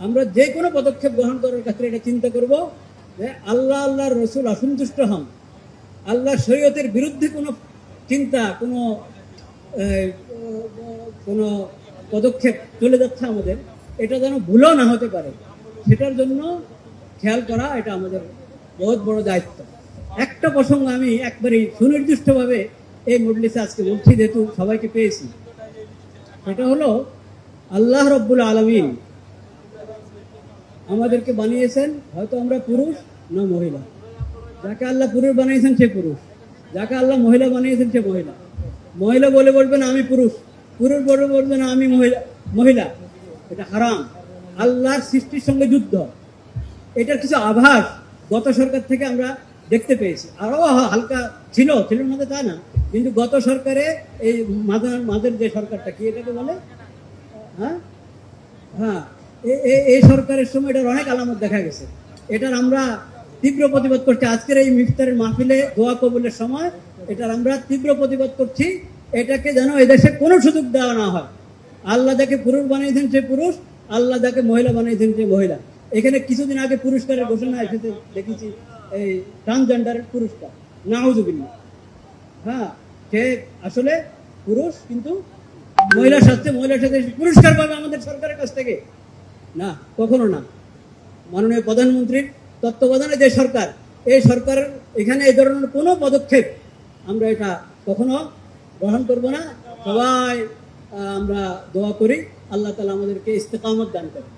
আমরা যে কোনো পদক্ষেপ গ্রহণ করার ক্ষেত্রে এটা চিন্তা করব যে আল্লাহর রসুল অসন্তুষ্ট হন, আল্লাহর শরীয়তের বিরুদ্ধে কোনো চিন্তা, কোনো পদক্ষেপ চলে যাচ্ছে আমাদের, এটা যেন ভুলও না হতে পারে, সেটার জন্য খেয়াল করা এটা আমাদের বহুত বড় দায়িত্ব। একটা প্রসঙ্গ আমি একবারই সুনির্দিষ্টভাবে এই মজলিসে আজকে বলছি, যেহেতু সবাইকে পেয়েছি। সেটা হলো আল্লাহ রব্বুল আলামিন আমাদেরকে বানিয়েছেন, হয়তো আমরা পুরুষ না মহিলা। যাকে আল্লাহ পুরুষ বানিয়েছেন সে পুরুষ, যাকে আল্লাহ মহিলা বানিয়েছেন সে মহিলা। মহিলা বলে বলবে না আমি পুরুষ, পুরুষ বলে বলবে না আমি মহিলা। এটা হারাম, আল্লাহর সৃষ্টির সঙ্গে যুদ্ধ। এটার কিছু আভাস গত সরকার থেকে আমরা দেখতে পেয়েছি, আরও হালকা ছিল না তা না, কিন্তু গত সরকারে এই মাঝের যে সরকারটা, কি এটাকে বলে, হ্যাঁ, এই সরকারের সময় এটার অনেক আলামত দেখা গেছে। এটার আমরা তীব্র প্রতিবাদ করছি। আজকের এই ইফতারের মাহফিলে দোয়া কবুলের সময় এটার আমরা তীব্র প্রতিবাদ করছি। এটাকে যেন এদেশে কোনো সুযোগ দেওয়া না হয়। আল্লাহ যাকে পুরুষ বানিয়েছেন সে পুরুষ, আল্লাহ যাকে মহিলা বানিয়েছেন সে মহিলা। এখানে কিছুদিন আগে পুরস্কারের ঘোষণা এসেছে, দেখেছি, এই ট্রান্সজেন্ডারের পুরস্কার, নাউজুবিল্লাহ। হ্যাঁ, সে আসলে পুরুষ, কিন্তু মহিলার সাথে পুরস্কার পাবে আমাদের সরকারের কাছ থেকে? না, কখনো না। মাননীয় প্রধানমন্ত্রীর তত্ত্বাবধানে যে সরকার, এই সরকারের এখানে এই ধরনের কোনো পদক্ষেপ আমরা এটা কখনো গ্রহণ করব না। সবাই আমরা দোয়া করি আল্লাহ তাআলা আমাদেরকে ইস্তেকামত দান করেন।